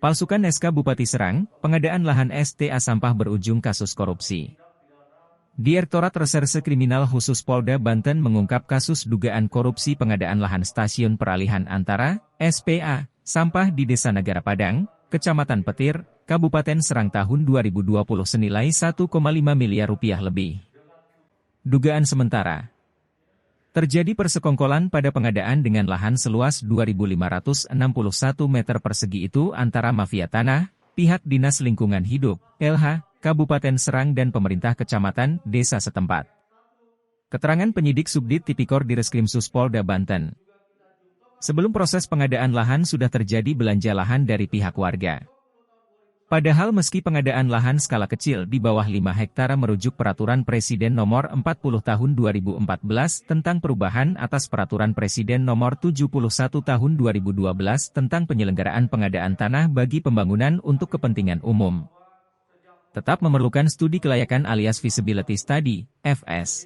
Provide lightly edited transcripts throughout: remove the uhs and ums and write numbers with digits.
Palsukan SK Bupati Serang, pengadaan lahan STA sampah berujung kasus korupsi. Direktorat Reserse Kriminal Khusus Polda Banten mengungkap kasus dugaan korupsi pengadaan lahan stasiun peralihan antara SPA sampah di Desa Negara Padang, Kecamatan Petir, Kabupaten Serang tahun 2020 senilai 1,5 miliar rupiah lebih. Dugaan sementara. Terjadi persekongkolan pada pengadaan dengan lahan seluas 2.561 meter persegi itu antara mafia tanah, pihak Dinas Lingkungan Hidup, LH, Kabupaten Serang dan pemerintah kecamatan, desa setempat. Keterangan penyidik Subdit Tipikor Direskrim Suspolda Banten. Sebelum proses pengadaan lahan sudah terjadi belanja lahan dari pihak warga. Padahal meski pengadaan lahan skala kecil di bawah 5 hektare merujuk Peraturan Presiden Nomor 40 Tahun 2014 tentang perubahan atas Peraturan Presiden Nomor 71 Tahun 2012 tentang penyelenggaraan pengadaan tanah bagi pembangunan untuk kepentingan umum. Tetap memerlukan studi kelayakan alias feasibility study, FS.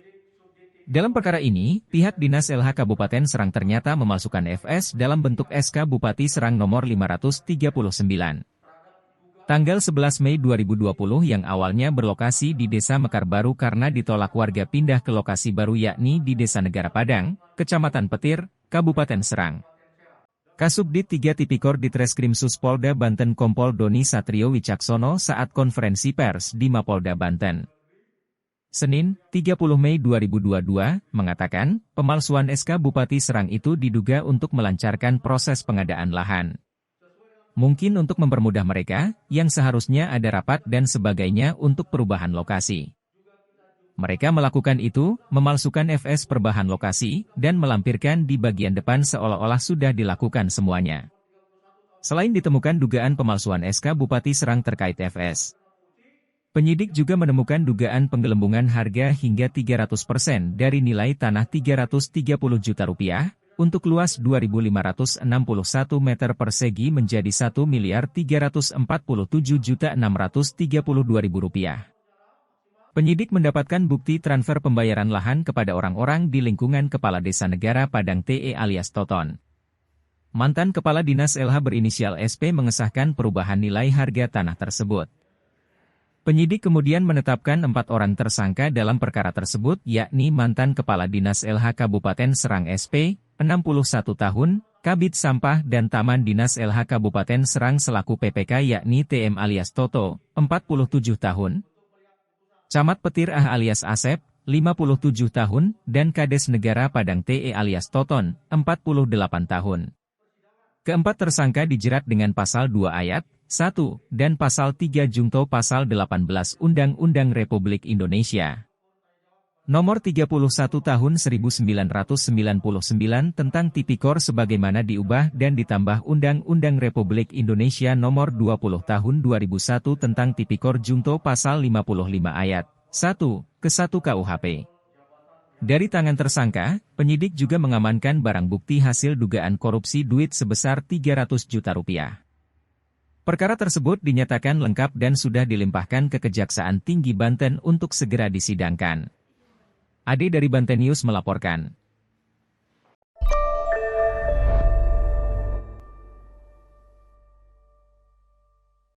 Dalam perkara ini, pihak Dinas LH Kabupaten Serang ternyata memasukkan FS dalam bentuk SK Bupati Serang nomor 539. Tanggal 11 Mei 2020 yang awalnya berlokasi di Desa Mekar Baru karena ditolak warga pindah ke lokasi baru yakni di Desa Negara Padang, Kecamatan Petir, Kabupaten Serang. Kasubdit 3 Tipikor Ditreskrim Suspolda Banten Kompol Doni Satrio Wicaksono saat konferensi pers di Mapolda Banten. Senin, 30 Mei 2022, mengatakan, pemalsuan SK Bupati Serang itu diduga untuk melancarkan proses pengadaan lahan. Mungkin untuk mempermudah mereka, yang seharusnya ada rapat dan sebagainya untuk perubahan lokasi. Mereka melakukan itu, memalsukan FS perubahan lokasi, dan melampirkan di bagian depan seolah-olah sudah dilakukan semuanya. Selain ditemukan dugaan pemalsuan SK Bupati Serang terkait FS. Penyidik juga menemukan dugaan penggelembungan harga hingga 300% dari nilai tanah 330 juta rupiah, untuk luas 2.561 meter persegi menjadi 1.347.632.000 rupiah. Penyidik mendapatkan bukti transfer pembayaran lahan kepada orang-orang di lingkungan Kepala Desa Negara Padang TE alias Toton. Mantan Kepala Dinas LH berinisial SP mengesahkan perubahan nilai harga tanah tersebut. Penyidik kemudian menetapkan 4 orang tersangka dalam perkara tersebut yakni mantan Kepala Dinas LH Kabupaten Serang SP, 61 tahun, Kabid Sampah dan Taman Dinas LH Kabupaten Serang selaku PPK yakni TM alias Toto, 47 tahun. Camat Petir alias Asep, 57 tahun, dan Kades Negara Padang TE alias Toton, 48 tahun. Keempat tersangka dijerat dengan pasal 2 ayat 1, dan pasal 3 Junto pasal 18 Undang-Undang Republik Indonesia. Nomor 31 Tahun 1999 tentang Tipikor sebagaimana diubah dan ditambah Undang-Undang Republik Indonesia Nomor 20 Tahun 2001 tentang Tipikor Junto pasal 55 ayat 1 ke 1 KUHP. Dari tangan tersangka, penyidik juga mengamankan barang bukti hasil dugaan korupsi duit sebesar 300 juta rupiah. Perkara tersebut dinyatakan lengkap dan sudah dilimpahkan ke Kejaksaan Tinggi Banten untuk segera disidangkan. Ade dari Banten News melaporkan.